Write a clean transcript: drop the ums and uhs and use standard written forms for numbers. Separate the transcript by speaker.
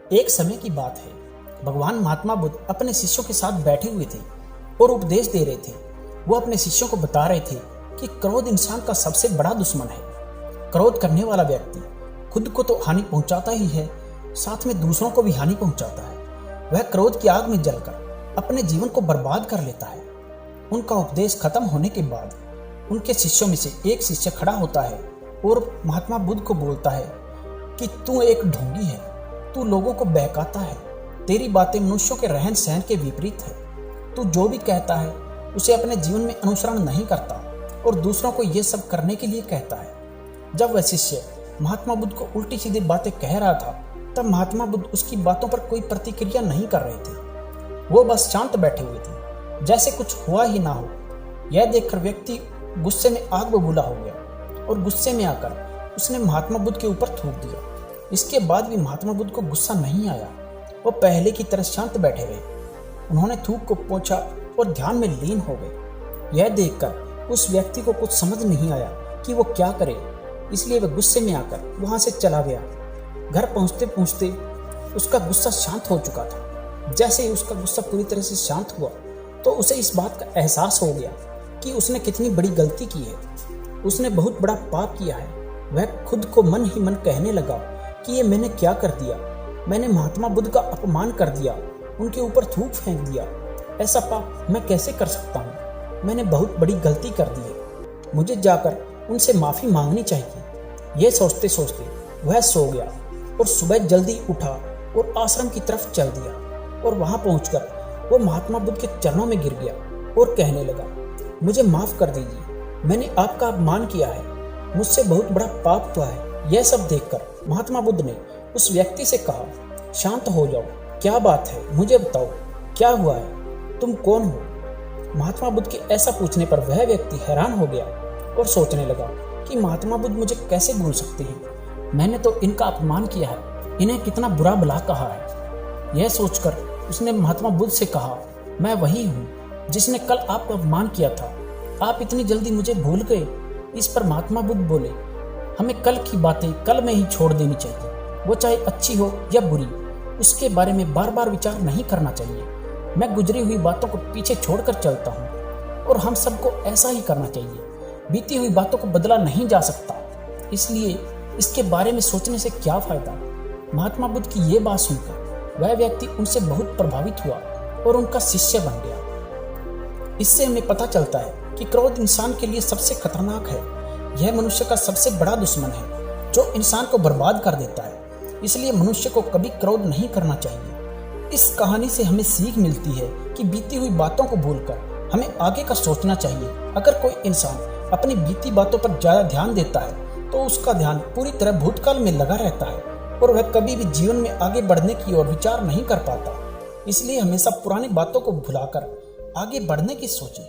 Speaker 1: एक समय की बात है, भगवान महात्मा बुद्ध अपने शिष्यों के साथ बैठे हुए थे और उपदेश दे रहे थे। वो अपने शिष्यों को बता रहे थे कि क्रोध इंसान का सबसे बड़ा दुश्मन है। क्रोध करने वाला व्यक्ति खुद को तो हानि पहुंचाता ही है, साथ में दूसरों को भी हानि पहुंचाता है। वह क्रोध की आग में जलकर अपने जीवन को बर्बाद कर लेता है। उनका उपदेश खत्म होने के बाद उनके शिष्यों में से एक शिष्य खड़ा होता है और महात्मा बुद्ध को बोलता है कि तू एक ढोंगी है, तू लोगों को बहकाता है, तेरी बातें मनुष्यों के रहन सहन के विपरीत है। तू जो भी कहता है उसे अपने जीवन में अनुसरण नहीं करता और दूसरों को ये सब करने के लिए कहता है। जब वह शिष्य महात्मा बुद्ध को उल्टी सीधी बातें कह रहा था, तब महात्मा बुद्ध उसकी बातों पर कोई प्रतिक्रिया नहीं कर रहे थे। वो बस शांत बैठे हुए थे, जैसे कुछ हुआ ही ना हो। यह देखकर व्यक्ति गुस्से में आग बबूला हो गया और गुस्से में आकर उसने महात्मा बुद्ध के ऊपर थूक दिया। इसके बाद भी महात्मा बुद्ध को गुस्सा नहीं आया। वो पहले की तरह शांत बैठे रहे। उन्होंने थूक को पोंछा और ध्यान में लीन हो गए। यह देखकर उस व्यक्ति को कुछ समझ नहीं आया कि वो क्या करे, इसलिए वह गुस्से में आकर वहां से चला गया। घर पहुंचते पहुंचते उसका गुस्सा शांत हो चुका था। जैसे ही उसका गुस्सा पूरी तरह से शांत हुआ तो उसे इस बात का एहसास हो गया कि उसने कितनी बड़ी गलती की है। उसने बहुत बड़ा पाप किया है। वह खुद को मन ही मन कहने लगा कि ये मैंने क्या कर दिया। मैंने महात्मा बुद्ध का अपमान कर दिया, उनके ऊपर थूक फेंक दिया। ऐसा पाप मैं कैसे कर सकता हूँ? मैंने बहुत बड़ी गलती कर दी है। मुझे जाकर उनसे माफ़ी मांगनी चाहिए। यह सोचते सोचते वह सो गया और सुबह जल्दी उठा और आश्रम की तरफ चल दिया। और वहां पहुंचकर वो महात्मा बुद्ध के चरणों में गिर गया और कहने लगा, मुझे माफ़ कर दीजिए, मैंने आपका अपमान किया है, मुझसे बहुत बड़ा पाप हुआ है। यह सब देखकर महात्मा बुद्ध ने उस व्यक्ति से कहा, शांत हो जाओ, क्या बात है, मुझे बताओ क्या हुआ है, तुम कौन हो? महात्मा बुद्ध के ऐसा पूछने पर वह व्यक्ति हैरान हो गया और सोचने लगा कि महात्मा बुद्ध मुझे कैसे भूल सकते हैं। मैंने तो इनका अपमान किया है, इन्हें कितना बुरा भला कहा है। यह सोचकर उसने महात्मा बुद्ध से कहा, मैं वही हूँ जिसने कल आपका अपमान किया था। आप इतनी जल्दी मुझे भूल गए। इस पर महात्मा बुद्ध बोले, हमें कल की बातें कल में ही छोड़ देनी चाहिए। वो चाहे अच्छी हो या बुरी, उसके बारे में बार बार विचार नहीं करना चाहिए। मैं गुजरी हुई बातों को पीछे छोड़कर चलता हूँ और हम सबको ऐसा ही करना चाहिए। बीती हुई बातों को बदला नहीं जा सकता, इसलिए इसके बारे में सोचने से क्या फायदा। महात्मा बुद्ध की ये बात सुनकर वह व्यक्ति उनसे बहुत प्रभावित हुआ और उनका शिष्य बन गया। इससे हमें पता चलता है कि क्रोध इंसान के लिए सबसे खतरनाक है। यह मनुष्य का सबसे बड़ा दुश्मन है जो इंसान को बर्बाद कर देता है। इसलिए मनुष्य को कभी क्रोध नहीं करना चाहिए। इस कहानी से हमें सीख मिलती है कि बीती हुई बातों को भूलकर हमें आगे का सोचना चाहिए। अगर कोई इंसान अपनी बीती बातों पर ज्यादा ध्यान देता है तो उसका ध्यान पूरी तरह भूतकाल में लगा रहता है और वह कभी भी जीवन में आगे बढ़ने की ओर विचार नहीं कर पाता। इसलिए हमेशा पुरानी बातों को भुलाकर आगे बढ़ने की सोचें।